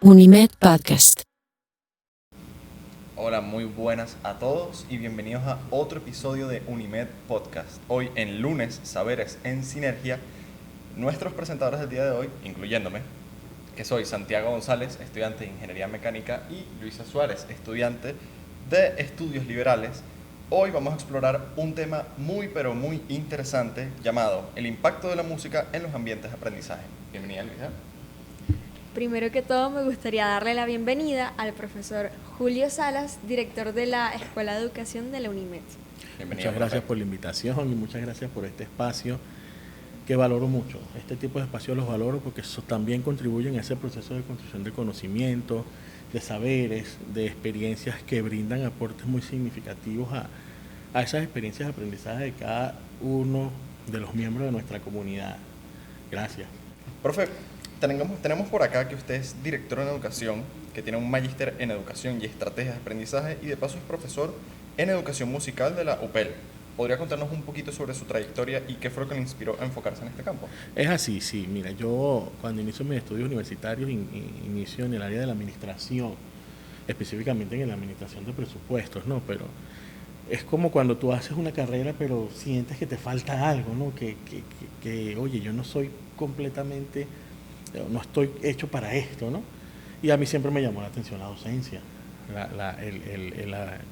Unimed Podcast. Hola, muy buenas a todos y bienvenidos a otro episodio de Unimed Podcast. Hoy en lunes, Saberes en Sinergia, nuestros presentadores del día de hoy, incluyéndome, que soy Santiago González, estudiante de Ingeniería Mecánica, y Luisa Suárez, estudiante de Estudios Liberales. Hoy vamos a explorar un tema muy pero muy interesante llamado el impacto de la música en los ambientes de aprendizaje. Bienvenida, Luisa. Primero que todo me gustaría darle la bienvenida al profesor Julio Salas, director de la Escuela de Educación de la UNIMED. Bienvenido. Muchas gracias por la invitación y muchas gracias por este espacio que valoro mucho. Este tipo de espacios los valoro porque también contribuyen a ese proceso de construcción de conocimiento, de saberes, de experiencias que brindan aportes muy significativos a esas experiencias de aprendizaje de cada uno de los miembros de nuestra comunidad. Gracias. Profe, tenemos por acá que usted es director en educación, que tiene un magíster en educación y estrategias de aprendizaje y de paso es profesor en educación musical de la UPEL. ¿Podría contarnos un poquito sobre su trayectoria y qué fue lo que le inspiró a enfocarse en este campo? Es así, sí. Mira, yo cuando inicio mis estudios universitarios, inicio en el área de la administración, específicamente en la administración de presupuestos, ¿no? Pero es como cuando tú haces una carrera, pero sientes que te falta algo, ¿no? Oye, yo no soy completamente, no estoy hecho para esto, ¿no? Y a mí siempre me llamó la atención la docencia,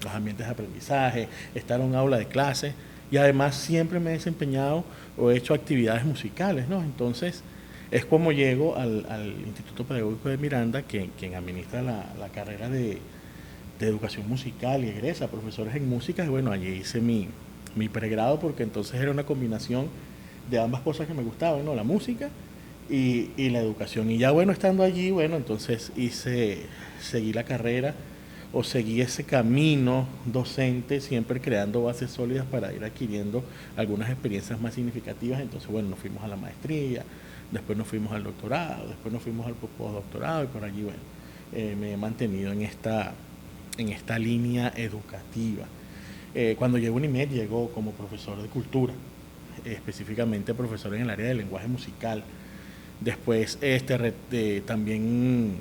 los ambientes de aprendizaje, estar en un aula de clase, y además siempre me he desempeñado o he hecho actividades musicales, ¿no? Entonces, es como llego al Instituto Pedagógico de Miranda, quien administra la carrera de educación musical y egresa profesores en música, y bueno, allí hice mi pregrado porque entonces era una combinación de ambas cosas que me gustaban, ¿no? La música y la educación. Y ya bueno, estando allí, bueno, entonces seguí la carrera o seguí ese camino docente, siempre creando bases sólidas para ir adquiriendo algunas experiencias más significativas. Entonces, bueno, nos fuimos a la maestría, después nos fuimos al doctorado, después nos fuimos al postdoctorado y por allí, bueno, me he mantenido en esta línea educativa. Cuando llego a UNIMED, llego como profesor de cultura, específicamente profesor en el área del lenguaje musical. Después también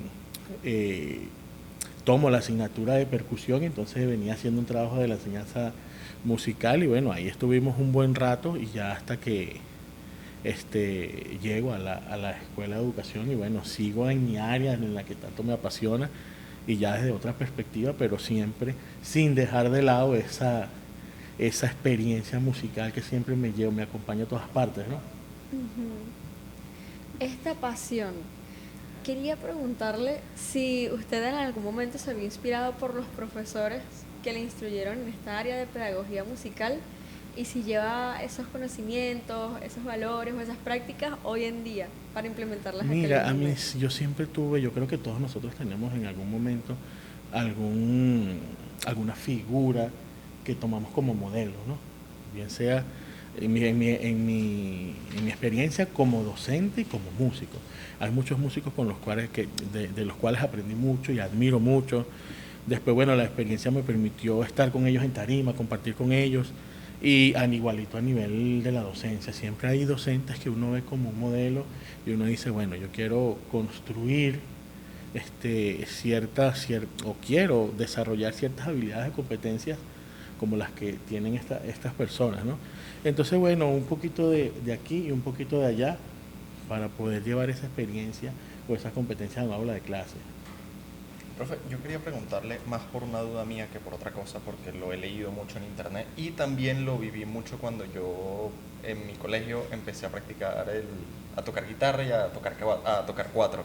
tomo la asignatura de percusión, entonces venía haciendo un trabajo de la enseñanza musical y bueno, ahí estuvimos un buen rato y ya hasta que llego a la escuela de educación y bueno, sigo en mi área en la que tanto me apasiona y ya desde otra perspectiva, pero siempre sin dejar de lado esa experiencia musical que siempre me acompaña a todas partes, ¿no? Esta pasión, quería preguntarle si usted en algún momento se había inspirado por los profesores que le instruyeron en esta área de pedagogía musical y si lleva esos conocimientos, esos valores o esas prácticas hoy en día para implementarlas. Mira, yo siempre tuve, yo creo que todos nosotros tenemos en algún momento alguna figura que tomamos como modelo, ¿no? Bien sea en mi experiencia como docente y como músico. Hay muchos músicos con los cuales de los cuales aprendí mucho y admiro mucho. Después, bueno, la experiencia me permitió estar con ellos en tarima, compartir con ellos y igualito a nivel de la docencia. Siempre hay docentes que uno ve como un modelo y uno dice, bueno, yo quiero construir o quiero desarrollar ciertas habilidades y competencias como las que tienen estas personas, ¿no? Entonces, bueno, un poquito de aquí y un poquito de allá para poder llevar esa experiencia o esas competencias a un aula de clase. Profe, yo quería preguntarle más por una duda mía que por otra cosa, porque lo he leído mucho en internet y también lo viví mucho cuando yo en mi colegio empecé a practicar a tocar guitarra y a tocar cuatro.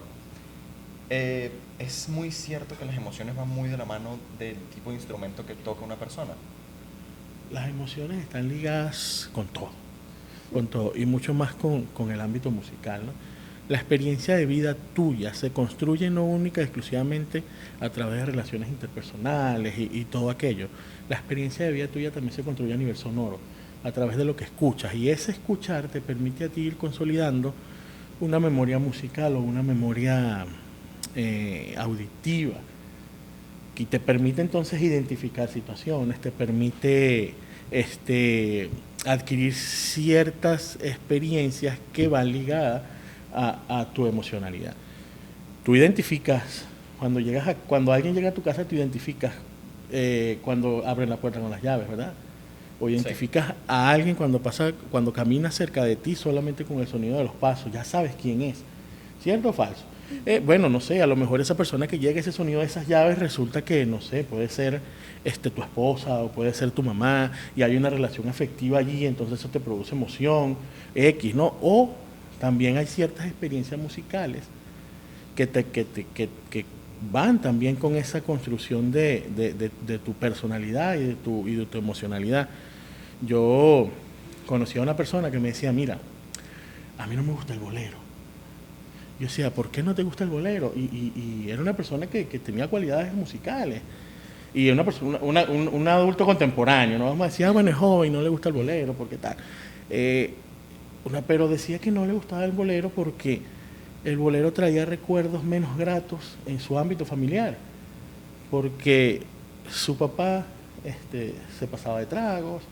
Es muy cierto que las emociones van muy de la mano del tipo de instrumento que toca una persona. Las emociones están ligadas con todo, y mucho más con el ámbito musical, ¿no? La experiencia de vida tuya se construye no única y exclusivamente a través de relaciones interpersonales y todo aquello. La experiencia de vida tuya también se construye a nivel sonoro, a través de lo que escuchas, y ese escuchar te permite a ti ir consolidando una memoria musical o una memoria auditiva, y te permite entonces identificar situaciones, te permite adquirir ciertas experiencias que van ligadas a tu emocionalidad. Tú identificas Cuando alguien llega a tu casa, te identificas cuando abren la puerta con las llaves, ¿verdad? O identificas sí. A alguien cuando camina cerca de ti solamente con el sonido de los pasos, ya sabes quién es. ¿Cierto o falso? Bueno, no sé, a lo mejor esa persona que llega a ese sonido de esas llaves resulta que, no sé, puede ser tu esposa o puede ser tu mamá y hay una relación afectiva allí, entonces eso te produce emoción, X, ¿no? O también hay ciertas experiencias musicales que van también con esa construcción de tu personalidad y de tu emocionalidad. Yo conocí a una persona que me decía, mira, a mí no me gusta el bolero. Yo decía, ¿por qué no te gusta el bolero? Y era una persona que tenía cualidades musicales. Y un adulto contemporáneo, ¿no? Vamos a decir, bueno, es joven, no le gusta el bolero, ¿por qué tal? Pero decía que no le gustaba el bolero porque el bolero traía recuerdos menos gratos en su ámbito familiar. Porque su papá se pasaba de tragos,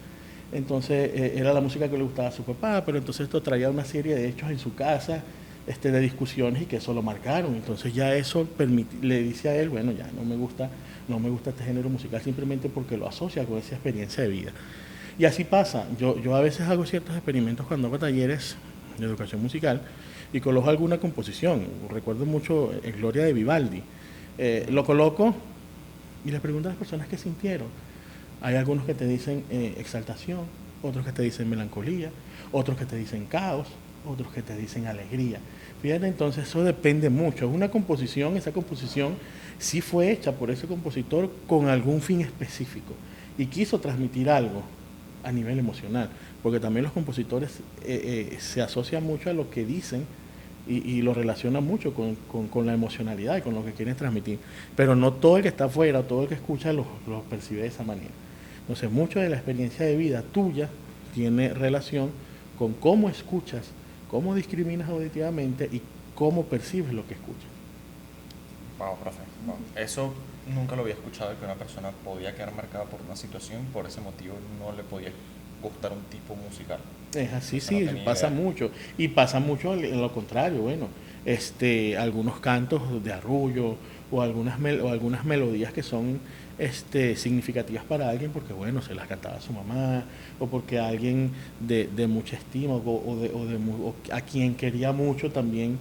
entonces era la música que le gustaba a su papá, pero entonces esto traía una serie de hechos en su casa, de discusiones y que eso lo marcaron. Entonces ya eso le dice a él, bueno, ya no me gusta este género musical simplemente porque lo asocia con esa experiencia de vida. Y así pasa. Yo a veces hago ciertos experimentos cuando hago talleres de educación musical y coloco alguna composición. Recuerdo mucho Gloria de Vivaldi. Lo coloco y les pregunto a las personas qué sintieron. Hay algunos que te dicen exaltación, otros que te dicen melancolía, otros que te dicen caos, otros que te dicen alegría. Fíjate, entonces eso depende mucho. Es una composición, esa composición sí fue hecha por ese compositor con algún fin específico y quiso transmitir algo a nivel emocional, porque también los compositores se asocian mucho a lo que dicen y lo relacionan mucho con la emocionalidad y con lo que quieren transmitir, pero no todo el que está afuera, todo el que escucha lo percibe de esa manera. Entonces, mucho de la experiencia de vida tuya tiene relación con cómo escuchas, cómo discriminas auditivamente y cómo percibes lo que escuchas. Wow, profe. Wow. Eso nunca lo había escuchado, que una persona podía quedar marcada por una situación, por ese motivo no le podía gustar un tipo musical. Es así, sí, no pasa idea. Mucho. Y pasa mucho en lo contrario, bueno, algunos cantos de arrullo o algunas melodías que son significativas para alguien porque, bueno, se las cantaba su mamá o porque alguien de mucha estima o a quien quería mucho también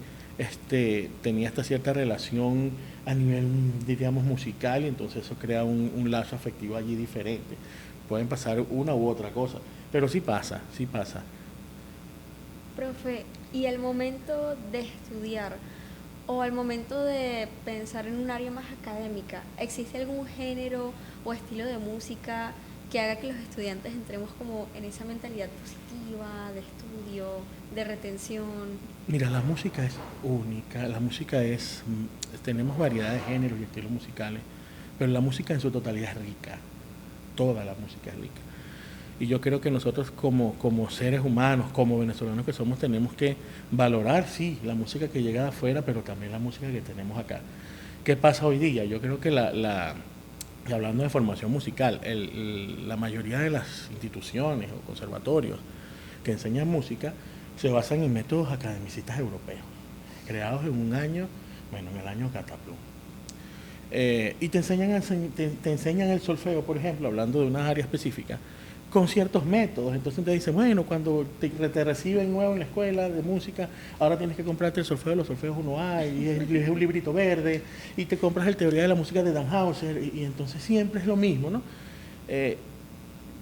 tenía esta cierta relación a nivel, diríamos, musical, y entonces eso crea un lazo afectivo allí diferente. Pueden pasar una u otra cosa, pero sí pasa. Profe, ¿y al momento de estudiar o al momento de pensar en un área más académica, existe algún género o estilo de música que haga que los estudiantes entremos como en esa mentalidad positiva, de estudio, de retención? Mira, la música es única, tenemos variedad de géneros y estilos musicales, pero la música en su totalidad es rica, toda la música es rica. Y yo creo que nosotros como seres humanos, como venezolanos que somos, tenemos que valorar, sí, la música que llega de afuera, pero también la música que tenemos acá. ¿Qué pasa hoy día? Yo creo que y hablando de formación musical, la mayoría de las instituciones o conservatorios que enseñan música se basan en métodos academicistas europeos, creados en un año, en el año Cataplum. Y te enseñan el solfeo, por ejemplo, hablando de una área específica, con ciertos métodos. Entonces te dicen, bueno, cuando te reciben nuevo en la escuela de música, ahora tienes que comprarte el solfeo de los solfeos 1A, y es un librito verde, y te compras el Teoría de la Música de Tannhäuser, y entonces siempre es lo mismo, ¿no?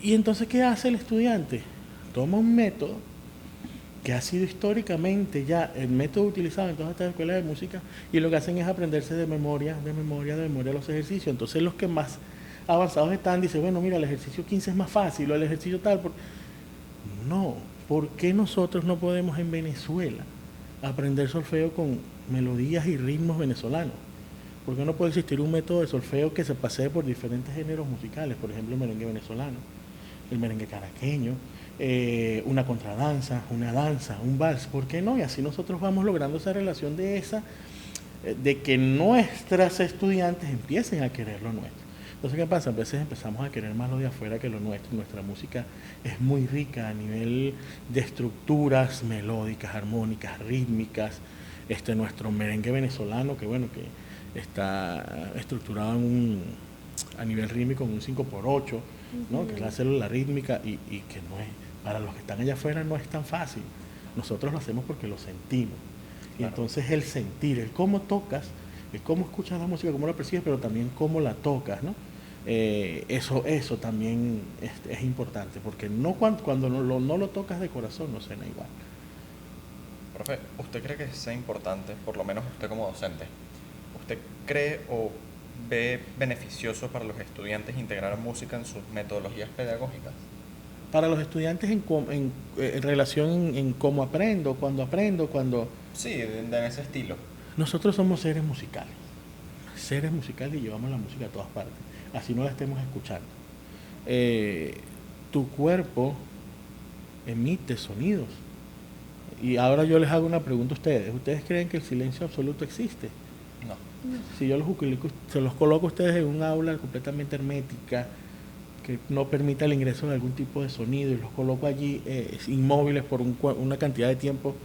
Y entonces, ¿qué hace el estudiante? Toma un método que ha sido históricamente ya el método utilizado en todas estas escuelas de música, y lo que hacen es aprenderse de memoria los ejercicios. Entonces los que más avanzados están dicen, bueno, mira, el ejercicio 15 es más fácil, o el ejercicio tal. No, ¿por qué nosotros no podemos en Venezuela aprender solfeo con melodías y ritmos venezolanos? ¿Por qué no puede existir un método de solfeo que se pasee por diferentes géneros musicales? Por ejemplo, el merengue venezolano, el merengue caraqueño, una contradanza, una danza, un vals. ¿Por qué no? Y así nosotros vamos logrando esa relación de que nuestras estudiantes empiecen a querer lo nuestro. Entonces, ¿qué pasa? A veces empezamos a querer más lo de afuera que lo nuestro. Nuestra música es muy rica a nivel de estructuras melódicas, armónicas, rítmicas. Nuestro merengue venezolano, que bueno, que está estructurado a nivel rítmico en un 5x8, ¿no? Que es la célula rítmica y que no es, para los que están allá afuera no es tan fácil. Nosotros lo hacemos porque lo sentimos. Y Claro. entonces el sentir, el cómo tocas, el cómo escuchas la música, cómo la percibes, pero también cómo la tocas, ¿no? Eso también es importante, porque no cuando no lo tocas de corazón no suena igual. Profe, ¿usted cree que sea importante, por lo menos usted como docente, usted cree o ve beneficioso para los estudiantes integrar música en sus metodologías pedagógicas? Para los estudiantes en relación en cómo aprendo, cuando Sí, de ese estilo. nosotros somos seres musicales y llevamos la música a todas partes, así no la estemos escuchando. Tu cuerpo emite sonidos. Y ahora yo les hago una pregunta a ustedes. ¿Ustedes creen que el silencio absoluto existe? No. Si yo se los coloco a ustedes en un aula completamente hermética, que no permita el ingreso de algún tipo de sonido, y los coloco allí inmóviles por una cantidad de tiempo,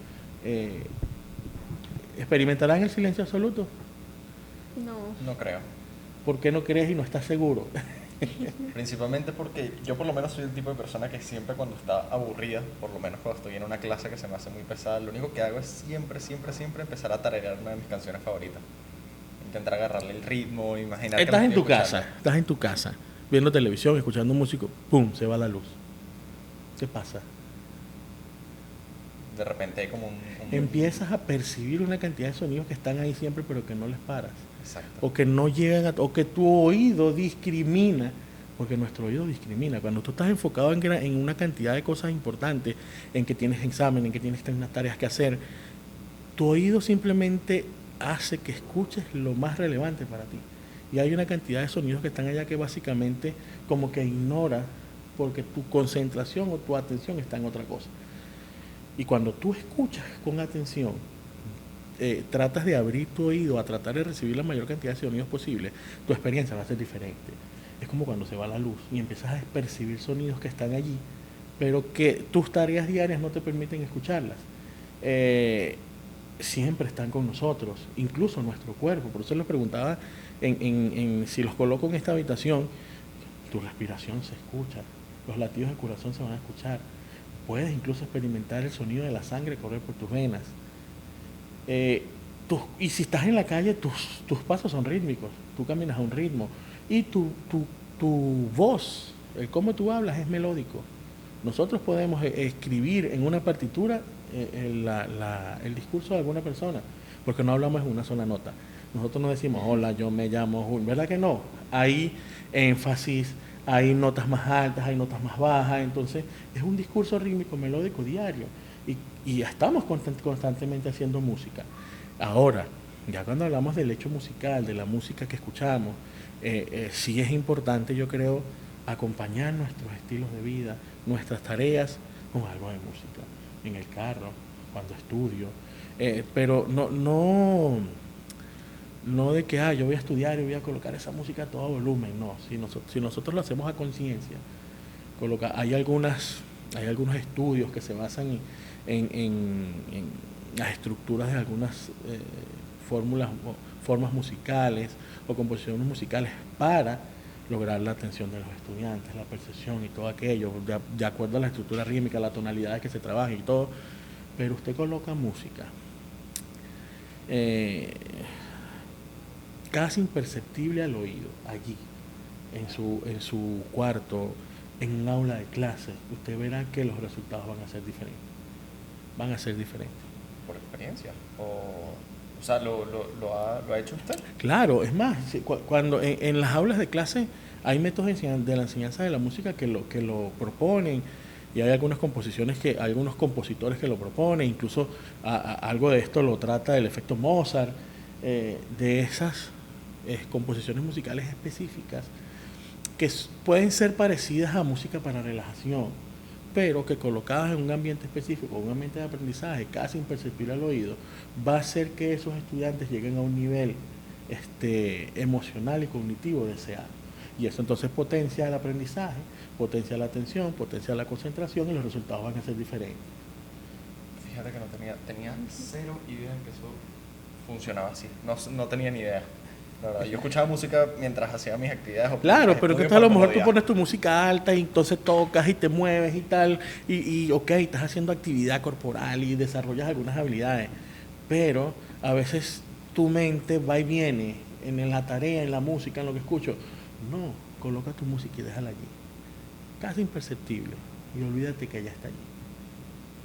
¿experimentarán el silencio absoluto? No. No creo. ¿Por qué no crees y no estás seguro? Principalmente porque yo por lo menos soy el tipo de persona que siempre cuando está aburrida, por lo menos cuando estoy en una clase que se me hace muy pesada, lo único que hago es siempre empezar a tararear una de mis canciones favoritas. Intentar agarrarle el ritmo, imaginar que Estás me en estoy tu casa, escuchando. estás en tu casa, viendo televisión, escuchando música, ¡pum!, se va la luz. ¿Qué pasa? De repente hay como un... Empiezas a percibir una cantidad de sonidos que están ahí siempre pero que no les paras. Exacto. O que no llegan o que tu oído discrimina, porque nuestro oído discrimina. Cuando tú estás enfocado en una cantidad de cosas importantes, en que tienes examen, en que tienes unas tareas que hacer, tu oído simplemente hace que escuches lo más relevante para ti. Y hay una cantidad de sonidos que están allá que básicamente como que ignora porque tu concentración o tu atención está en otra cosa. Y cuando tú escuchas con atención, tratas de abrir tu oído a tratar de recibir la mayor cantidad de sonidos posible, tu experiencia va a ser diferente. Es como cuando se va la luz y empiezas a percibir sonidos que están allí, pero que tus tareas diarias no te permiten escucharlas. Siempre están con nosotros, incluso nuestro cuerpo. Por eso les preguntaba si los coloco en esta habitación, tu respiración se escucha, los latidos del corazón se van a escuchar. Puedes incluso experimentar el sonido de la sangre correr por tus venas. Y si estás en la calle, tus pasos son rítmicos, tú caminas a un ritmo. Y tu voz, el cómo tú hablas es melódico. Nosotros podemos escribir en una partitura el discurso de alguna persona, porque no hablamos en una sola nota. Nosotros no decimos, hola, yo me llamo Julio, ¿verdad que no? Hay énfasis, hay notas más altas, hay notas más bajas, entonces es un discurso rítmico, melódico, diario, y estamos constantemente haciendo música. Ahora, ya cuando hablamos del hecho musical, de la música que escuchamos, sí es importante, yo creo, acompañar nuestros estilos de vida, nuestras tareas con algo de música, en el carro, cuando estudio, pero no de que yo voy a estudiar y voy a colocar esa música a todo volumen, no. Si nosotros lo hacemos a conciencia, hay algunos estudios que se basan en las estructuras de algunas formas musicales o composiciones musicales para lograr la atención de los estudiantes, la percepción y todo aquello, de acuerdo a la estructura rítmica, las tonalidades que se trabajan y todo. Pero usted coloca música casi imperceptible al oído, allí, en su cuarto, en un aula de clase, usted verá que los resultados van a ser diferentes. Van a ser diferentes. ¿Por experiencia? O sea, ¿lo ha hecho usted? Claro, es más, cuando en las aulas de clase hay métodos de la enseñanza de la música que lo proponen, y hay algunas composiciones algunos compositores que lo proponen, incluso algo de esto lo trata el efecto Mozart, de esas composiciones musicales específicas que pueden ser parecidas a música para relajación, pero que colocadas en un ambiente específico, un ambiente de aprendizaje casi imperceptible al oído, va a hacer que esos estudiantes lleguen a un nivel emocional y cognitivo deseado. Y eso entonces potencia el aprendizaje, potencia la atención, potencia la concentración, y los resultados van a ser diferentes. Fíjate que tenía cero idea de que eso funcionaba así. No tenía ni idea. Claro, yo escuchaba música mientras hacía mis actividades. Claro, pero que estudio tú a lo por mejor tú comodidad. pones tu música alta y entonces tocas y te mueves y tal, ok, estás haciendo actividad corporal y desarrollas algunas habilidades, pero a veces tu mente va y viene en la tarea, en la música, en lo que escucho. No, coloca tu música y déjala allí, casi imperceptible, y olvídate que ella está allí.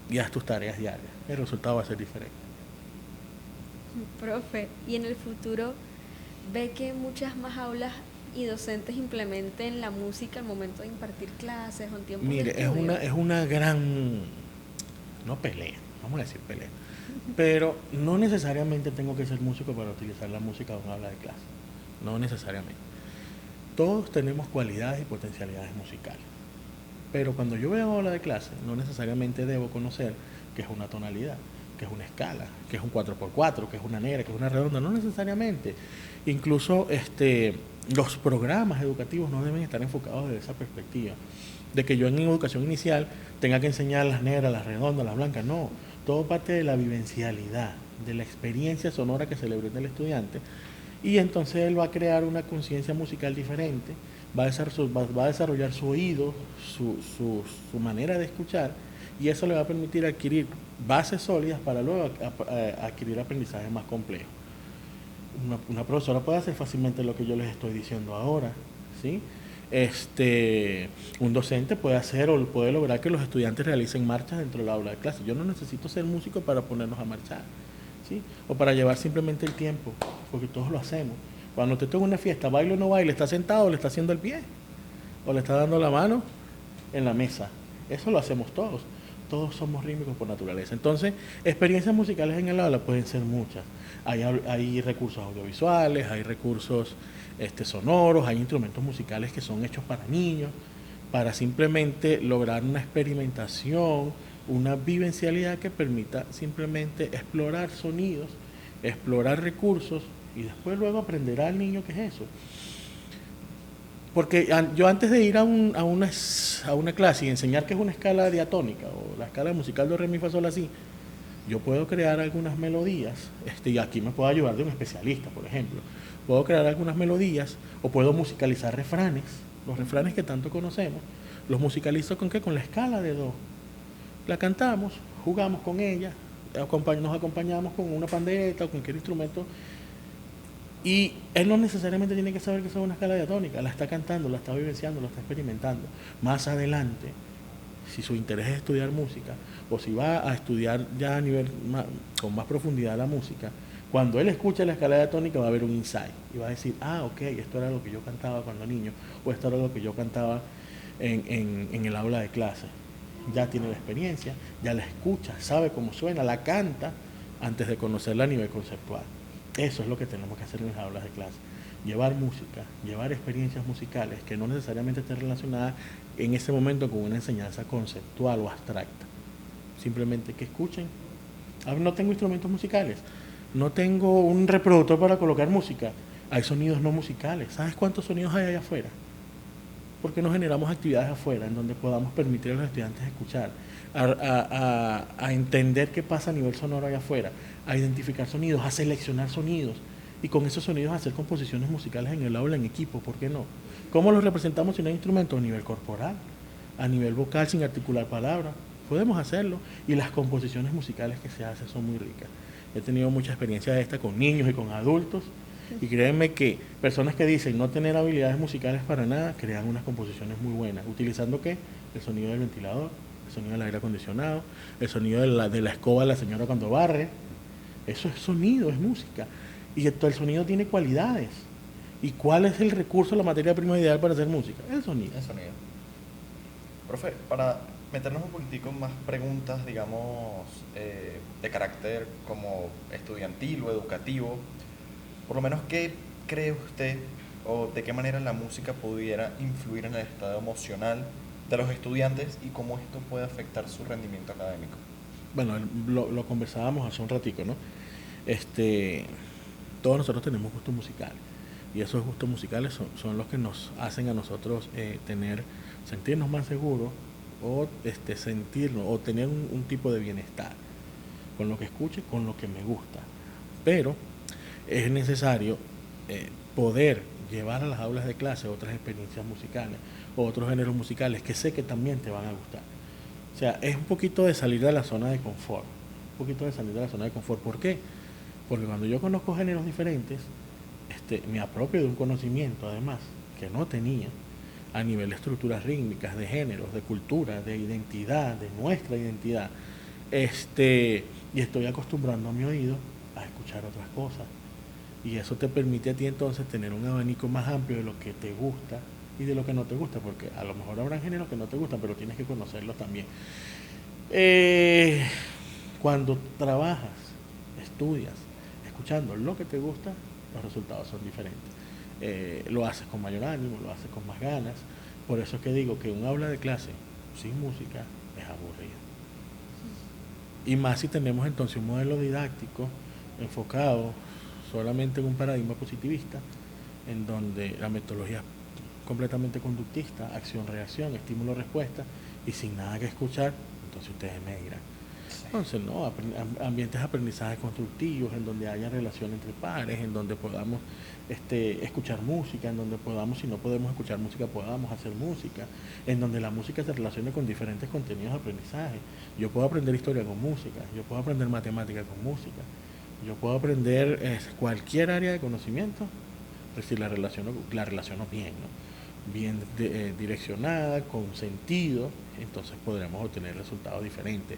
Y haz tus tareas diarias, el resultado va a ser diferente. Profe, y en el futuro ve que muchas más aulas y docentes implementen la música al momento de impartir clases o en tiempos de Mire, estudio. es una gran, no pelea, vamos a decir pelea, pero no necesariamente tengo que ser músico para utilizar la música en un aula de clase, no necesariamente. Todos tenemos cualidades y potencialidades musicales, pero cuando yo voy a una aula de clase, no necesariamente debo conocer qué es una tonalidad, qué es una escala, qué es un 4x4, qué es una negra, qué es una redonda, no necesariamente. Incluso los programas educativos no deben estar enfocados desde esa perspectiva, de que yo en educación inicial tenga que enseñar las negras, las redondas, las blancas, no, todo parte de la vivencialidad, de la experiencia sonora que se le brinda al estudiante, y entonces él va a crear una conciencia musical diferente, va a desarrollar su oído, su manera de escuchar, y eso le va a permitir adquirir bases sólidas para luego adquirir aprendizajes más complejos. Una profesora puede hacer fácilmente lo que yo les estoy diciendo ahora, ¿sí? Un docente puede hacer o puede lograr que los estudiantes realicen marchas dentro del aula de clase. Yo no necesito ser músico para ponernos a marchar, ¿sí? O para llevar simplemente el tiempo, porque todos lo hacemos. Cuando usted está en una fiesta, baile o no baile, está sentado, le está haciendo el pie, o le está dando la mano en la mesa. Eso lo hacemos todos. Todos somos rítmicos por naturaleza. Entonces, experiencias musicales en el aula pueden ser muchas. Hay recursos audiovisuales, hay recursos sonoros, hay instrumentos musicales que son hechos para niños, para simplemente lograr una experimentación, una vivencialidad que permita simplemente explorar sonidos, explorar recursos y después luego aprenderá al niño qué es eso. Porque yo antes de ir a una clase y enseñar qué es una escala diatónica o la escala musical do, re, mi, fa, sol, la, si, yo puedo crear algunas melodías, y aquí me puedo ayudar de un especialista, por ejemplo. Puedo crear algunas melodías o puedo musicalizar refranes, los refranes que tanto conocemos, los musicalizo con qué, con la escala de do. La cantamos, jugamos con ella, nos acompañamos con una pandereta o cualquier instrumento. Y él no necesariamente tiene que saber que es una escala diatónica, la está cantando, la está vivenciando, la está experimentando. Más adelante, si su interés es estudiar música, o si va a estudiar ya a nivel con más profundidad la música, cuando él escucha la escala diatónica va a haber un insight y va a decir, ok, esto era lo que yo cantaba cuando niño, o esto era lo que yo cantaba en el aula de clase. Ya tiene la experiencia, ya la escucha, sabe cómo suena, la canta antes de conocerla a nivel conceptual. Eso es lo que tenemos que hacer en las aulas de clase. Llevar música, llevar experiencias musicales que no necesariamente estén relacionadas en ese momento con una enseñanza conceptual o abstracta. Simplemente que escuchen. No tengo instrumentos musicales, no tengo un reproductor para colocar música. Hay sonidos no musicales. ¿Sabes cuántos sonidos hay allá afuera? Porque no generamos actividades afuera en donde podamos permitir a los estudiantes escuchar, a entender qué pasa a nivel sonoro allá afuera, a identificar sonidos, a seleccionar sonidos y con esos sonidos hacer composiciones musicales en el aula en equipo, ¿por qué no? ¿Cómo los representamos si no hay instrumento? A nivel corporal, a nivel vocal sin articular palabras, podemos hacerlo y las composiciones musicales que se hacen son muy ricas. He tenido mucha experiencia de esta con niños y con adultos y créanme que personas que dicen no tener habilidades musicales para nada, crean unas composiciones muy buenas, utilizando ¿qué? El sonido del ventilador, el sonido del aire acondicionado, el sonido de la escoba de la señora cuando barre. Eso es sonido, es música. Y el sonido tiene cualidades. ¿Y cuál es el recurso, la materia prima ideal para hacer música? El sonido. El sonido. Profe, para meternos un poquitico más preguntas, digamos, de carácter como estudiantil o educativo, por lo menos, ¿qué cree usted o de qué manera la música pudiera influir en el estado emocional de los estudiantes y cómo esto puede afectar su rendimiento académico? Bueno, lo conversábamos hace un ratico, ¿no? Todos nosotros tenemos gustos musicales y esos gustos musicales son los que nos hacen a nosotros sentirnos más seguros o sentirnos o tener un tipo de bienestar con lo que escuche, con lo que me gusta. Pero es necesario poder llevar a las aulas de clase otras experiencias musicales o otros géneros musicales que sé que también te van a gustar. O sea, es un poquito de salir de la zona de confort. Un poquito de salir de la zona de confort. ¿Por qué? Porque cuando yo conozco géneros diferentes, me apropio de un conocimiento, además, que no tenía a nivel de estructuras rítmicas, de géneros, de cultura, de identidad, de nuestra identidad. Y estoy acostumbrando a mi oído a escuchar otras cosas. Y eso te permite a ti entonces tener un abanico más amplio de lo que te gusta y de lo que no te gusta, porque a lo mejor habrá géneros que no te gustan, pero tienes que conocerlos también. Cuando trabajas, estudias, escuchando lo que te gusta, los resultados son diferentes. Lo haces con mayor ánimo, lo haces con más ganas. Por eso es que digo que un aula de clase sin música es aburrido. Y más si tenemos entonces un modelo didáctico enfocado solamente en un paradigma positivista, en donde la metodología es completamente conductista, acción-reacción, estímulo-respuesta, y sin nada que escuchar, entonces ustedes me dirán. Entonces, no, ambientes de aprendizaje constructivos, en donde haya relación entre pares, en donde podamos escuchar música, en donde podamos, si no podemos escuchar música, podamos hacer música, en donde la música se relacione con diferentes contenidos de aprendizaje. Yo puedo aprender historia con música, yo puedo aprender matemática con música, yo puedo aprender cualquier área de conocimiento, pero si la relaciono bien, ¿no? Bien direccionada, con sentido, entonces podremos obtener resultados diferentes.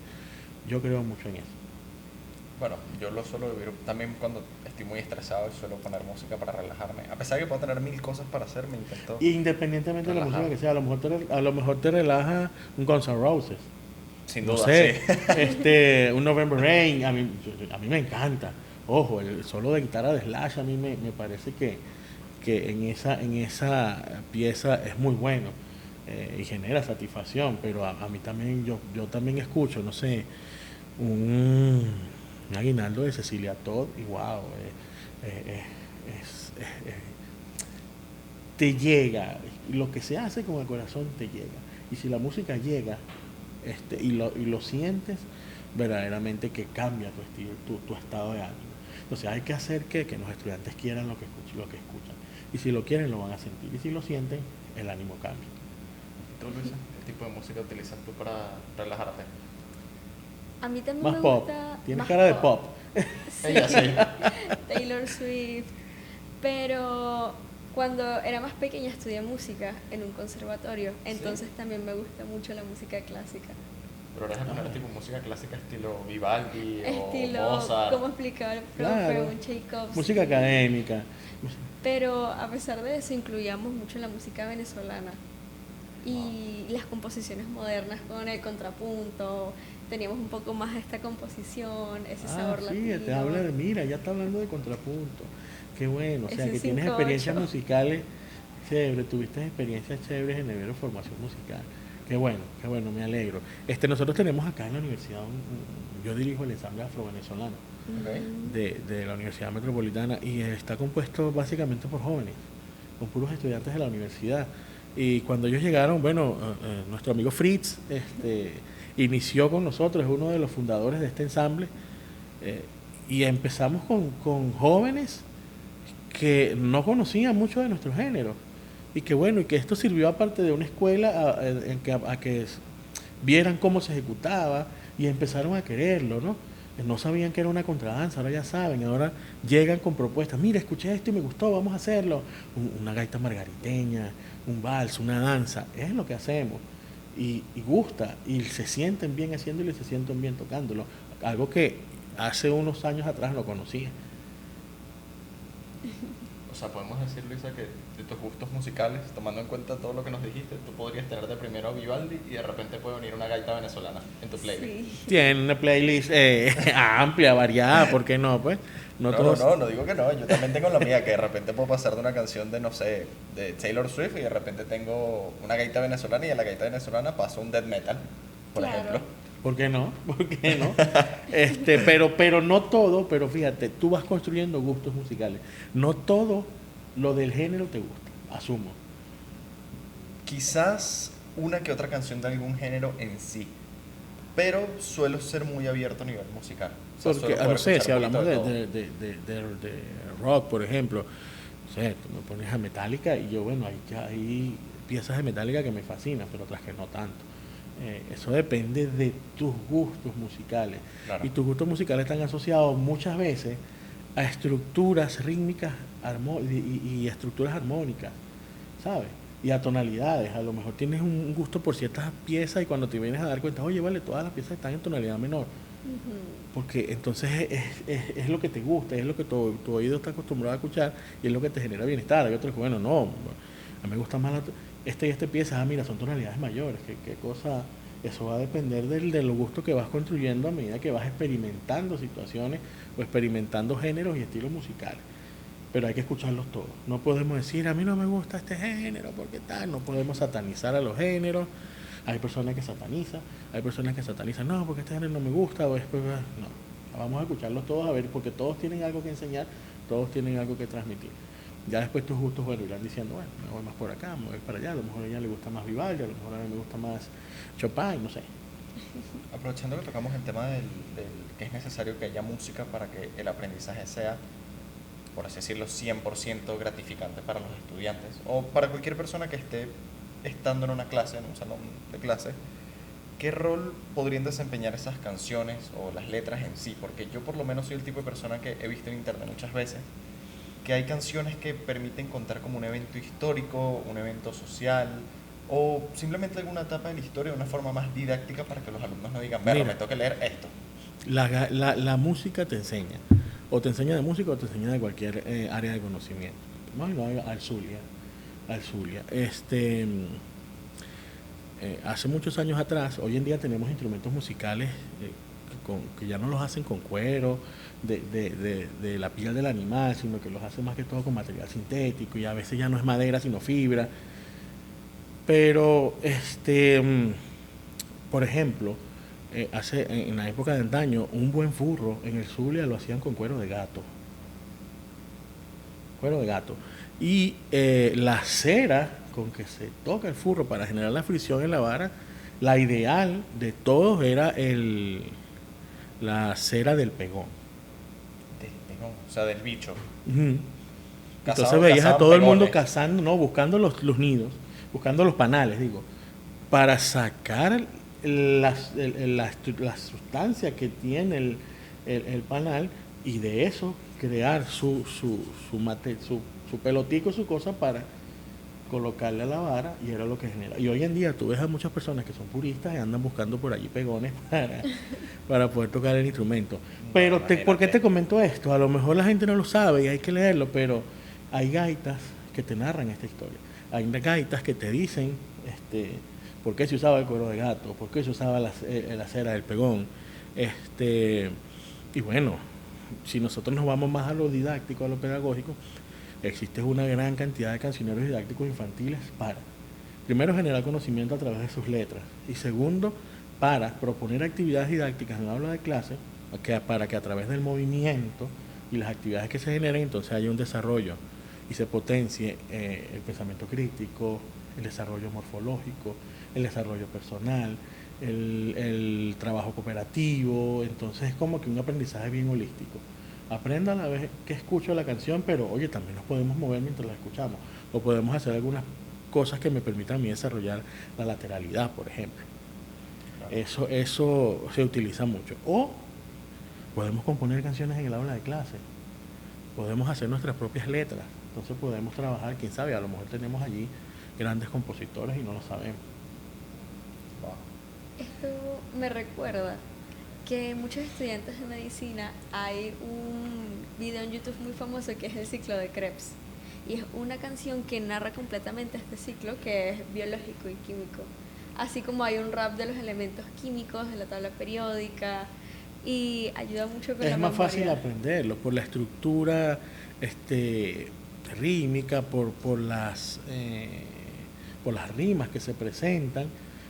Yo creo mucho en eso. Bueno, yo lo suelo vivir también cuando estoy muy estresado y suelo poner música para relajarme. A pesar de que puedo tener mil cosas para hacer, me intento Independientemente de la música que sea, a lo mejor te relaja un Guns N' Roses. Sin no duda, sé, sí. un November Rain, a mí me encanta. Ojo, el solo de guitarra de Slash a mí me parece que en esa pieza es muy bueno y genera satisfacción, pero a mí también, yo también escucho, no sé, un aguinaldo de Cecilia Todd y wow, te llega, lo que se hace con el corazón te llega, y si la música llega y lo sientes, verdaderamente que cambia tu estado de ánimo. Entonces hay que hacer que los estudiantes quieran lo que escuchan, y si lo quieren lo van a sentir, y si lo sienten el ánimo cambia. ¿Tú, Luisa, qué tipo de música utilizas tú para relajarte? A mí también Más me pop, gusta tienes más cara de pop. Sí. Ella sí. Taylor Swift. Pero cuando era más pequeña estudié música en un conservatorio, entonces también me gusta mucho la música clásica. Pero eres de poner tipo música clásica estilo Vivaldi Estilo, o Mozart. como explicaba el profe, Claro. un Tchaikovsky. Música académica. Pero a pesar de eso incluíamos mucho la música venezolana y las composiciones modernas con el contrapunto. Teníamos un poco más de esta composición, ese sabor latino. Te habla de, mira, ya está hablando de contrapunto. Qué bueno, o sea, Ese que tienes 5/8. experiencias musicales chéveres, tuviste experiencias chéveres en el formación musical. Qué bueno, me alegro. Nosotros tenemos acá en la universidad, yo dirijo el ensamble afro-venezolano Ok. de la Universidad Metropolitana, y está compuesto básicamente por jóvenes, con puros estudiantes de la universidad. Y cuando ellos llegaron, nuestro amigo Fritz inició con nosotros, es uno de los fundadores de este ensamble, y empezamos con jóvenes que no conocían mucho de nuestro género, y que esto sirvió aparte de una escuela a que vieran cómo se ejecutaba y empezaron a quererlo, ¿no? No sabían que era una contradanza, ahora ya saben, ahora llegan con propuestas, mira, escuché esto y me gustó, vamos a hacerlo, una gaita margariteña, un vals, una danza, es lo que hacemos, y gusta, y se sienten bien haciéndolo y se sienten bien tocándolo, algo que hace unos años atrás no conocía. O sea, podemos decir, Luisa, que de tus gustos musicales, tomando en cuenta todo lo que nos dijiste, tú podrías tener de primero a Vivaldi y de repente puede venir una gaita venezolana en tu playlist. Sí. Tiene una playlist amplia, variada, ¿por qué no? Pues No digo que no, yo también tengo la mía, que de repente puedo pasar de una canción de, no sé, de Taylor Swift y de repente tengo una gaita venezolana y de la gaita venezolana paso un death metal, por Claro. ¿Por ejemplo. qué no? ¿Por qué no? Pero no todo, pero fíjate, tú vas construyendo gustos musicales. No todo lo del género te gusta, asumo. Quizás una que otra canción de algún género en sí, pero suelo ser muy abierto a nivel musical. O sea, Porque, suelo poder no sé, escuchar si un poquito hablamos de todo. de rock, por ejemplo, no sé, tú me pones a Metallica y yo, bueno, hay piezas de Metallica que me fascinan, pero otras que no tanto. Eso depende de tus gustos musicales. Claro. Y tus gustos musicales están asociados muchas veces a estructuras rítmicas y estructuras armónicas, ¿sabes? Y a tonalidades. A lo mejor tienes un gusto por ciertas piezas y cuando te vienes a dar cuenta, oye, vale, todas las piezas están en tonalidad menor. Porque entonces es lo que te gusta, es lo que tu oído está acostumbrado a escuchar y es lo que te genera bienestar. Hay otros que, bueno, no, a mí me gusta más y esta pieza, mira, son tonalidades mayores. ¿Qué cosa? Eso va a depender del gusto que vas construyendo a medida que vas experimentando situaciones o experimentando géneros y estilos musicales. Pero hay que escucharlos todos. No podemos decir, a mí no me gusta este género, porque tal. No podemos satanizar a los géneros. Hay personas que satanizan, no, porque este género no me gusta, o después, no. Vamos a escucharlos todos a ver, porque todos tienen algo que enseñar, todos tienen algo que transmitir. Ya después tus gustos, bueno, irán diciendo, bueno, me voy más por acá, me voy para allá, a lo mejor a ella le gusta más Vivaldi, a lo mejor a mí me gusta más Chopin, no sé. Aprovechando que tocamos el tema del que es necesario que haya música para que el aprendizaje sea, por así decirlo, 100% gratificante para los estudiantes o para cualquier persona que esté estando en una clase, en un salón de clase, ¿qué rol podrían desempeñar esas canciones o las letras en sí? Porque yo por lo menos soy el tipo de persona que he visto en internet muchas veces que hay canciones que permiten contar como un evento histórico, un evento social o simplemente alguna etapa de la historia de una forma más didáctica para que los alumnos no digan, me toca leer esto. La música te enseña, o te enseña de música o te enseña de cualquier área de conocimiento. No, al Zulia. Hace muchos años atrás, hoy en día tenemos instrumentos musicales que ya no los hacen con cuero, de la piel del animal, sino que los hacen más que todo con material sintético y a veces ya no es madera sino fibra. Pero, por ejemplo, en la época de antaño, un buen furro en el Zulia lo hacían con cuero de gato. Y la cera con que se toca el furro para generar la fricción en la vara, la ideal de todos era la cera del pegón. O sea, del bicho. Uh-huh. Entonces veías a todo el mundo cazando, no, buscando los nidos, buscando los panales, para sacar la sustancia que tiene el panal y de eso crear su pelotico, su cosa para colocarle a la vara, y era lo que genera. Y hoy en día tú ves a muchas personas que son puristas y andan buscando por allí pegones para poder tocar el instrumento. Pero ¿por qué te comento esto? A lo mejor la gente no lo sabe y hay que leerlo, pero hay gaitas que te narran esta historia. Hay gaitas que te dicen por qué se usaba el cuero de gato, por qué se usaba la cera del pegón. Y bueno, si nosotros nos vamos más a lo didáctico, a lo pedagógico, existe una gran cantidad de cancioneros didácticos infantiles para, primero, generar conocimiento a través de sus letras y segundo, para proponer actividades didácticas en aula de clase para que a través del movimiento y las actividades que se generen, entonces haya un desarrollo y se potencie el pensamiento crítico, el desarrollo morfológico, el desarrollo personal, el trabajo cooperativo. Entonces es como que un aprendizaje bien holístico. Aprendo a la vez que escucho la canción, pero oye, también nos podemos mover mientras la escuchamos, o podemos hacer algunas cosas que me permitan a mí desarrollar la lateralidad, por ejemplo. Claro. Eso se utiliza mucho. O podemos componer canciones en el aula de clase, podemos hacer nuestras propias letras, entonces podemos trabajar, quién sabe, a lo mejor tenemos allí grandes compositores y no lo sabemos. Wow. Esto me recuerda que muchos estudiantes de medicina, hay un video en YouTube muy famoso que es el ciclo de Krebs, y es una canción que narra completamente este ciclo que es biológico y químico, así como hay un rap de los elementos químicos de la tabla periódica, y ayuda mucho con la memoria. Es más fácil aprenderlo por la estructura rítmica, por las rimas que se presentan.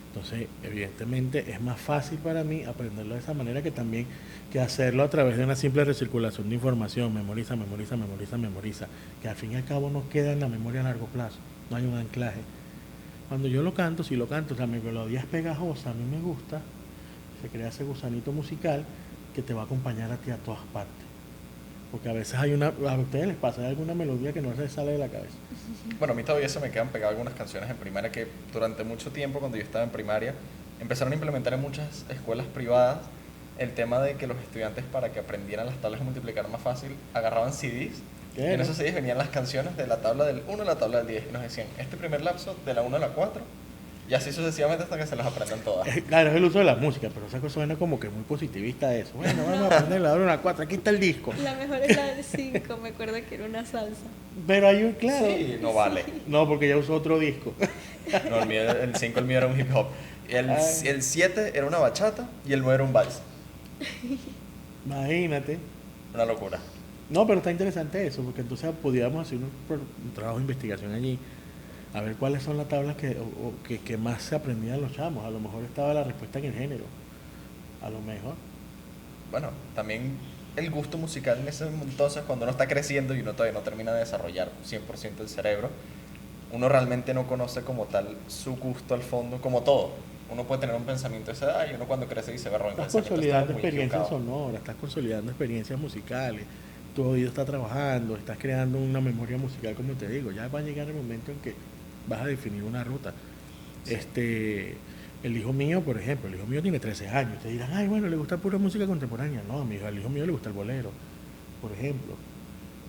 Entonces, evidentemente, es más fácil para mí aprenderlo de esa manera que hacerlo a través de una simple recirculación de información. Memoriza, que al fin y al cabo no queda en la memoria a largo plazo, no hay un anclaje. Cuando yo lo canto, si lo canto, la melodía es pegajosa, a mí me gusta, se crea ese gusanito musical que te va a acompañar a ti a todas partes. Porque a veces a ustedes les pasa, hay alguna melodía que no les sale de la cabeza. Bueno, a mí todavía se me quedan pegadas algunas canciones en primaria que durante mucho tiempo, cuando yo estaba en primaria, empezaron a implementar en muchas escuelas privadas el tema de que los estudiantes, para que aprendieran las tablas de multiplicar más fácil, agarraban CDs y en esos CDs venían las canciones de la tabla del 1 a la tabla del 10 y nos decían, este primer lapso de la 1 a la 4 y así sucesivamente hasta que se las aprendan todas. Claro, es el uso de la música, pero esa cosa suena como que muy positivista eso. Bueno, vamos a aprender la hora una 4, aquí está el disco. La mejor es la del 5, me acuerdo que era una salsa. Pero hay un, claro. Sí, no vale. No, porque ya usó otro disco. No, el 5 el mío era un hip hop. El 7 era una bachata y el 9 era un vals. Imagínate. Una locura. No, pero está interesante eso, porque entonces podíamos hacer un trabajo de investigación allí, a ver cuáles son las tablas que más se aprendían los chamos. A lo mejor estaba la respuesta en el género. A lo mejor. Bueno, también el gusto musical en ese entonces, cuando uno está creciendo y uno todavía no termina de desarrollar 100% el cerebro, uno realmente no conoce como tal su gusto al fondo, como todo. Uno puede tener un pensamiento de esa edad y uno cuando crece dice, berro, Estás consolidando experiencias sonoras, estás consolidando experiencias musicales, tu oído está trabajando, estás creando una memoria musical, como te digo. Ya va a llegar el momento en que vas a definir una ruta. Sí. El hijo mío, por ejemplo, el hijo mío tiene 13 años. Te dirán, ay, bueno, le gusta pura música contemporánea. No, al hijo mío le gusta el bolero, por ejemplo.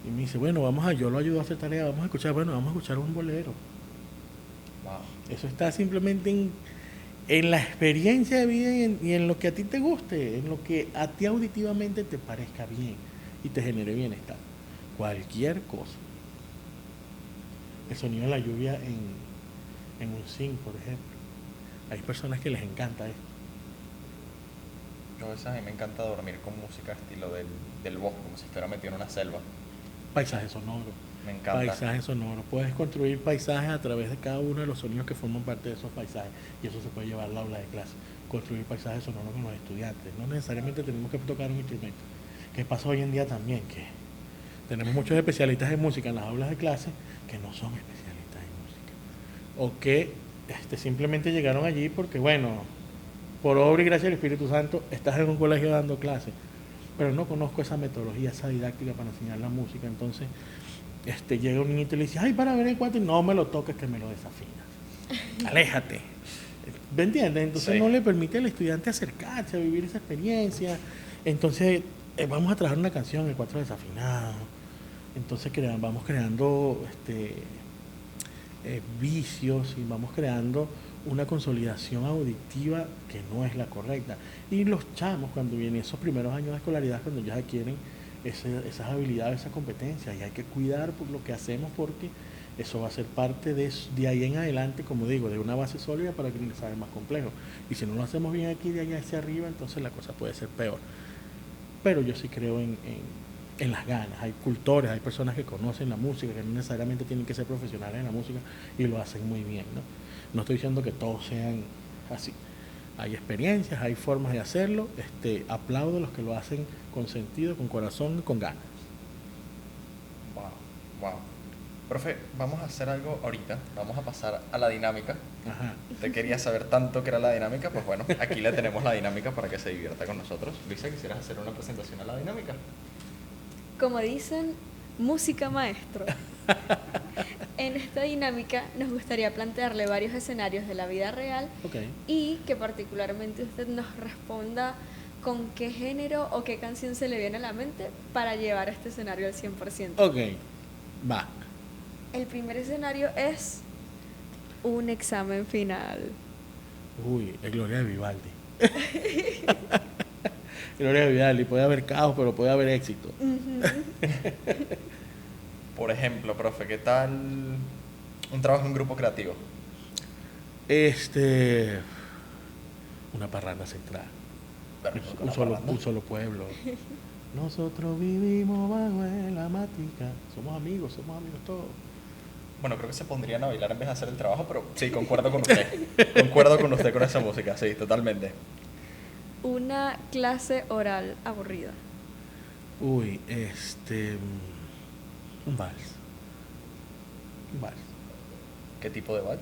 Y me dice, bueno, yo lo ayudo a hacer tarea, vamos a escuchar un bolero. Wow. Eso está simplemente en la experiencia de vida y en lo que a ti te guste, en lo que a ti auditivamente te parezca bien y te genere bienestar. Cualquier cosa. El sonido de la lluvia en un zinc, por ejemplo. Hay personas que les encanta esto. Yo a veces a mí me encanta dormir con música estilo del bosque, como si estuviera metido en una selva. Paisaje sonoro. Me encanta. Paisaje sonoro. Puedes construir paisajes a través de cada uno de los sonidos que forman parte de esos paisajes. Y eso se puede llevar al aula de clase. Construir paisajes sonoros con los estudiantes. No necesariamente tenemos que tocar un instrumento. ¿Qué pasa hoy en día también? Que tenemos muchos especialistas en música en las aulas de clase que no son especialistas en música. O que simplemente llegaron allí porque, bueno, por obra y gracia del Espíritu Santo, estás en un colegio dando clases. Pero no conozco esa metodología, esa didáctica para enseñar la música. Entonces, llega un niñito y le dice, ay, para ver el cuatro, y no me lo toques que me lo desafinas. Aléjate. ¿Me entiendes? Entonces Sí. no le permite al estudiante acercarse a vivir esa experiencia. Entonces, vamos a trabajar una canción, el cuatro desafinado. Entonces vamos creando vicios y vamos creando una consolidación auditiva que no es la correcta. Y los chamos, cuando vienen esos primeros años de escolaridad, cuando ya adquieren esas habilidades, esas competencias, y hay que cuidar por lo que hacemos porque eso va a ser parte de ahí en adelante, como digo, de una base sólida para que el examen más complejo. Y si no lo hacemos bien aquí, de allá hacia arriba, entonces la cosa puede ser peor. Pero yo sí creo en las ganas. Hay cultores, hay personas que conocen la música, que no necesariamente tienen que ser profesionales en la música y lo hacen muy bien, ¿no? No estoy diciendo que todos sean así. Hay experiencias, hay formas de hacerlo. Aplaudo a los que lo hacen con sentido, con corazón y con ganas. Wow. Profe, vamos a hacer algo ahorita. Vamos a pasar a la dinámica. Ajá. ¿Te quería saber tanto que era la dinámica? Pues bueno, aquí le tenemos la dinámica para que se divierta con nosotros. Luisa, ¿quisieras hacer una presentación a la dinámica? Como dicen, música maestro. En esta dinámica nos gustaría plantearle varios escenarios de la vida real Okay. y que particularmente usted nos responda con qué género o qué canción se le viene a la mente para llevar este escenario al 100%. Ok, va. El primer escenario es un examen final. Uy, es Gloria de Vivaldi. Gloria de Vivaldi, puede haber caos, pero puede haber éxito. Por ejemplo, profe, ¿qué tal un trabajo en grupo creativo? Una parranda central. Bueno, Un solo pueblo. Nosotros vivimos bajo la matica. Somos amigos todos. Bueno, creo que se pondrían a bailar en vez de hacer el trabajo, pero sí, concuerdo con usted. Concuerdo con usted con esa música, sí, totalmente. Una clase oral aburrida. Uy, un vals. Un vals. ¿Qué tipo de vals?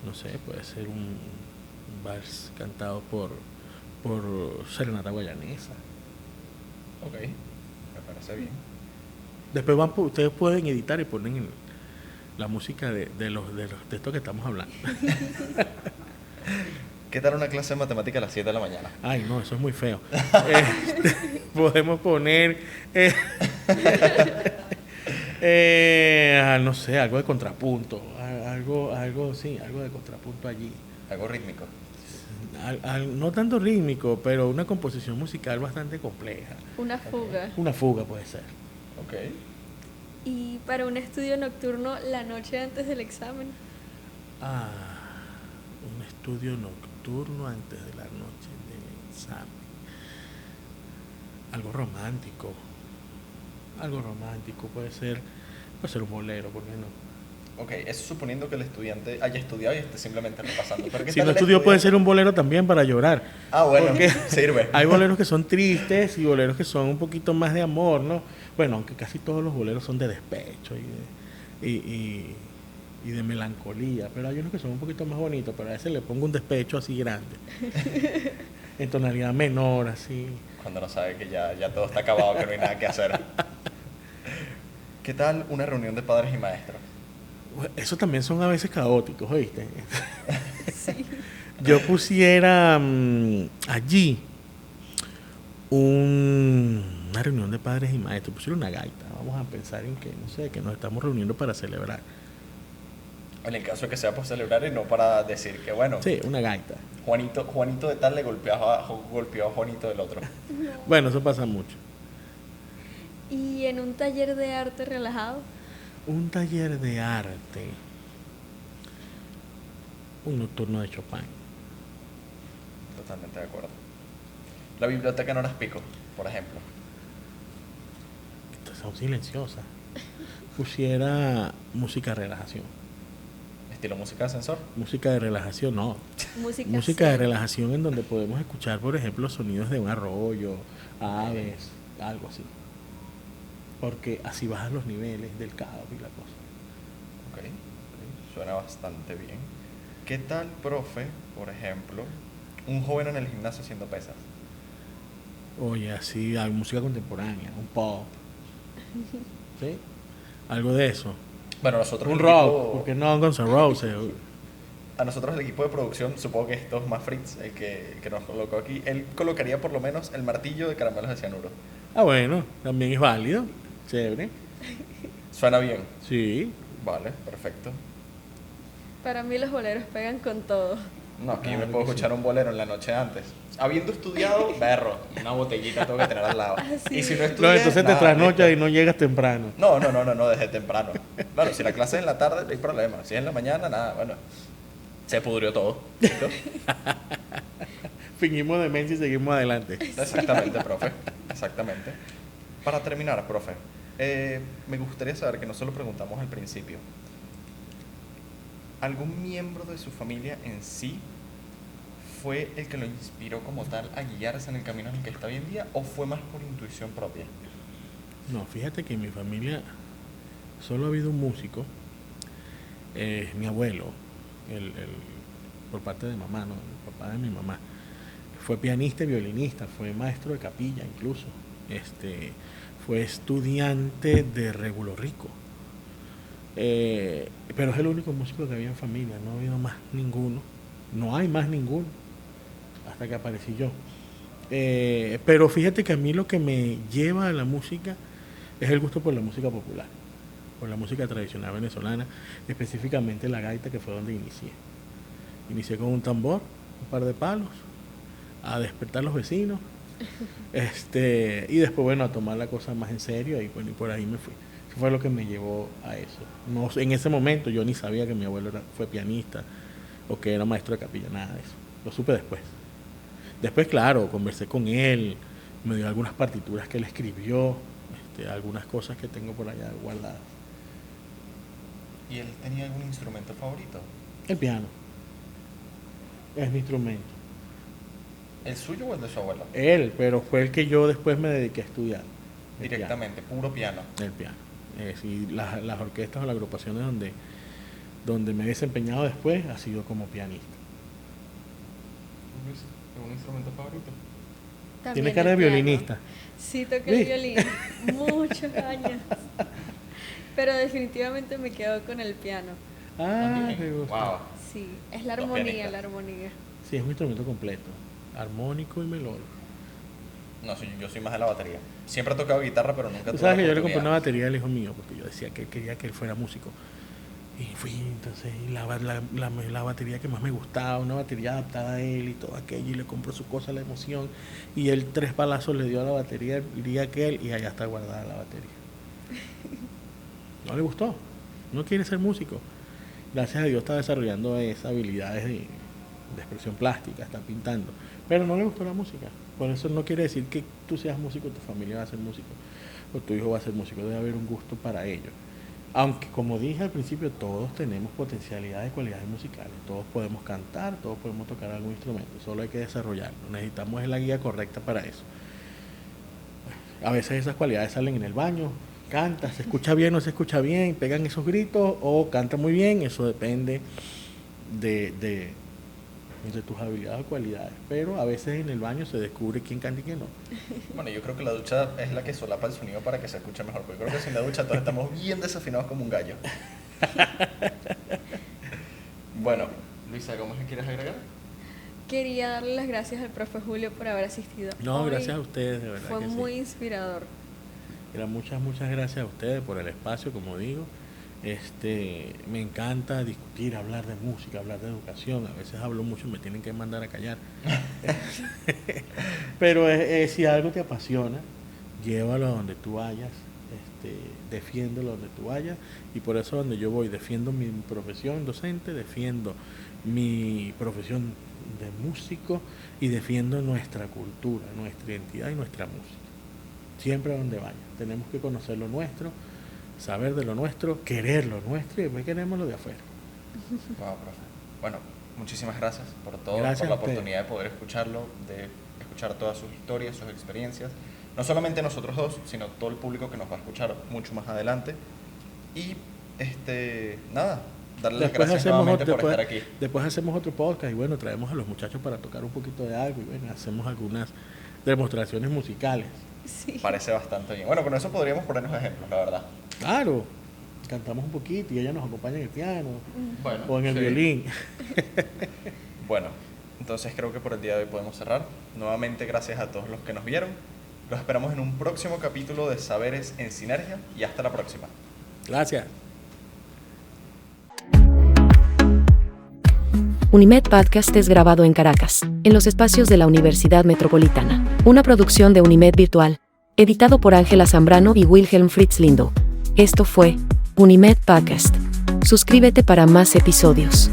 No sé, puede ser un vals cantado por Serenata Guayanesa. Ok. Me parece bien. Después ustedes pueden editar y ponen la música de los textos que estamos hablando. ¿Qué tal una clase de matemática a las 7 de la mañana? Ay, no, eso es muy feo. Podemos poner, no sé, algo de contrapunto, sí, algo de contrapunto allí. Algo rítmico. No tanto rítmico, pero una composición musical bastante compleja. Una fuga. Una fuga puede ser. Ok. Y para un estudio nocturno la noche antes del examen. Un estudio nocturno antes de la noche del examen. Algo romántico puede ser un bolero, ¿por qué no? Ok, eso suponiendo que el estudiante haya estudiado y esté simplemente repasando. Pero ¿qué Si tal no el estudió puede estudiante? ser un bolero también para llorar. Ah, bueno, Porque sirve. hay boleros que son tristes y boleros que son un poquito más de amor, ¿no? Bueno, aunque casi todos los boleros son de despecho y de melancolía, pero hay unos que son un poquito más bonitos, pero a veces le pongo un despecho así grande, en tonalidad menor, así. Cuando no sabe que ya todo está acabado, que no hay nada que hacer. ¿Qué tal una reunión de padres y maestros? Eso también son a veces caóticos, ¿oíste? Sí. Yo pusiera allí una reunión de padres y maestros, pusiera una gaita. Vamos a pensar en que, no sé, que nos estamos reuniendo para celebrar. En el caso de que sea por celebrar y no para decir que, bueno, Sí, una gaita. Juanito de tal le golpeó a Juanito del otro. Bueno, eso pasa mucho. Y en un taller de arte relajado. Un taller de arte. Un nocturno de Chopin. Totalmente de acuerdo. La biblioteca en horas pico, por ejemplo. Estas son silenciosas. Pusiera música de relajación. Estilo música de ascensor. Música de relajación, no. Música De zen. relajación en donde podemos escuchar, por ejemplo, sonidos de un arroyo, aves, algo así. Porque así bajan los niveles del caos y la cosa. Ok, suena bastante bien. ¿Qué tal, profe, por ejemplo, un joven en el gimnasio haciendo pesas? Oye, así, hay música contemporánea, un pop. ¿Sí? Algo de eso. Bueno, nosotros Un el rock, equipo- porque no Guns N' Roses. A nosotros el equipo de producción, supongo que esto es más Fritz, el que nos colocó aquí, él colocaría por lo menos el martillo de caramelos de cianuro. Bueno, también es válido. Chévere. Suena bien. Sí. Vale, perfecto. Para mí los boleros pegan con todo. No, aquí Claro me puedo que escuchar sí. un bolero en la noche antes. Habiendo estudiado, berro, una botellita tengo que tener al lado. Sí. Y si no No, estudié, entonces te nada, trasnochas y listo. no llegas temprano. No, desde temprano. Claro, si la clase es en la tarde, no hay problema. Si es en la mañana, nada, bueno. Se pudrió todo. ¿Listo? Fingimos demencia y seguimos adelante. Exactamente, profe. Exactamente. Para terminar, profe, me gustaría saber que no se lo preguntamos al principio. ¿Algún miembro de su familia en sí fue el que lo inspiró como tal a guiarse en el camino en el que está hoy en día o fue más por intuición propia? No, fíjate que en mi familia solo ha habido un músico, mi abuelo, por parte de mamá, ¿no? El papá de mi mamá. Fue pianista y violinista, fue maestro de capilla incluso. Fue estudiante de Regulo Rico. Pero es el único músico que había en familia, no ha habido más ninguno. No hay más ninguno, hasta que aparecí yo. Pero fíjate que a mí lo que me lleva a la música es el gusto por la música popular, por la música tradicional venezolana, específicamente la gaita, que fue donde inicié. Inicié con un tambor, un par de palos, a despertar los vecinos, y después, bueno, a tomar la cosa más en serio, y bueno, y por ahí me fui. Eso fue lo que me llevó a eso. No, en ese momento yo ni sabía que mi abuelo fue pianista o que era maestro de capilla, nada de eso. Lo supe después. Después, claro, conversé con él, me dio algunas partituras que él escribió, algunas cosas que tengo por allá guardadas. ¿Y él tenía algún instrumento favorito? El piano es mi instrumento. ¿El suyo o el de su abuelo? Él, pero fue el que yo después me dediqué a estudiar. El Directamente, puro piano. piano. El piano. Y las orquestas o las agrupaciones donde me he desempeñado después ha sido como pianista. Luis, ¿algún instrumento favorito? También Tiene cara de el piano. violinista. Sí, toqué el violín muchos años. Pero definitivamente me quedo con el piano. Ah, También. me gusta. Wow. Sí, es la Los armonía, pianistas. la armonía. Sí, es un instrumento completo. Armónico y melódico. No, yo soy más de la batería. Siempre he tocado guitarra, pero nunca Tú tuve sabes la que yo le compré una oportunidad. batería al hijo mío porque yo decía que quería que él fuera músico. Y fui, entonces, y la batería que más me gustaba, una batería adaptada a él y todo aquello, y le compró su cosa, la emoción. Y él 3 palazos le dio a la batería el día aquel y allá está guardada la batería. No le gustó, no quiere ser músico. Gracias a Dios está desarrollando esas habilidades de expresión plástica, está pintando. Pero no le gustó la música. Por eso no quiere decir que tú seas músico, tu familia va a ser músico, o tu hijo va a ser músico. Debe haber un gusto para ello. Aunque, como dije al principio, todos tenemos potencialidades, cualidades musicales. Todos podemos cantar, todos podemos tocar algún instrumento. Solo hay que desarrollarlo. Necesitamos la guía correcta para eso. A veces esas cualidades salen en el baño. Canta, se escucha bien, no se escucha bien, pegan esos gritos o canta muy bien. Eso depende de tus habilidades o cualidades. Pero a veces en el baño se descubre quién canta y quién no. Bueno, yo creo que la ducha es la que solapa el sonido para que se escuche mejor. Porque creo que sin la ducha todos estamos bien desafinados como un gallo. Bueno, Luisa, ¿cómo es que quieres agregar? Quería darle las gracias al profe Julio por haber asistido. No, hoy. gracias a ustedes, de verdad. Fue que sí. muy inspirador. Mira, muchas gracias a ustedes por el espacio, como digo. Me encanta discutir, hablar de música, hablar de educación. A veces hablo mucho y me tienen que mandar a callar. Pero si algo te apasiona, llévalo a donde tú vayas, defiéndelo donde tú vayas. Y por eso donde yo voy, defiendo mi profesión docente, defiendo mi profesión de músico y defiendo nuestra cultura, nuestra identidad y nuestra música. Siempre a donde vaya. Tenemos que conocer lo nuestro, saber de lo nuestro, querer lo nuestro y después queremos lo de afuera. Wow, profe. Bueno, muchísimas gracias por todo, Gracias por la a ustedes. oportunidad de poder escucharlo, de escuchar todas sus historias, sus experiencias. No solamente nosotros dos, sino todo el público que nos va a escuchar mucho más adelante. Y, nada, darle las gracias nuevamente por estar aquí. Después hacemos otro podcast y bueno, traemos a los muchachos para tocar un poquito de algo y bueno, hacemos algunas demostraciones musicales. Sí. Parece bastante bien. Bueno, con eso podríamos ponernos ejemplos, la verdad. Claro, cantamos un poquito y ella nos acompaña en el piano Bueno, o en el sí. violín. Bueno, entonces creo que por el día de hoy podemos cerrar. Nuevamente gracias a todos los que nos vieron. Los esperamos en un próximo capítulo de Saberes en Sinergia y hasta la próxima. Gracias. Unimed Podcast es grabado en Caracas, en los espacios de la Universidad Metropolitana. Una producción de Unimed Virtual. Editado por Ángela Zambrano y Wilhelm Fritz Lindo. Esto fue Unimed Podcast. Suscríbete para más episodios.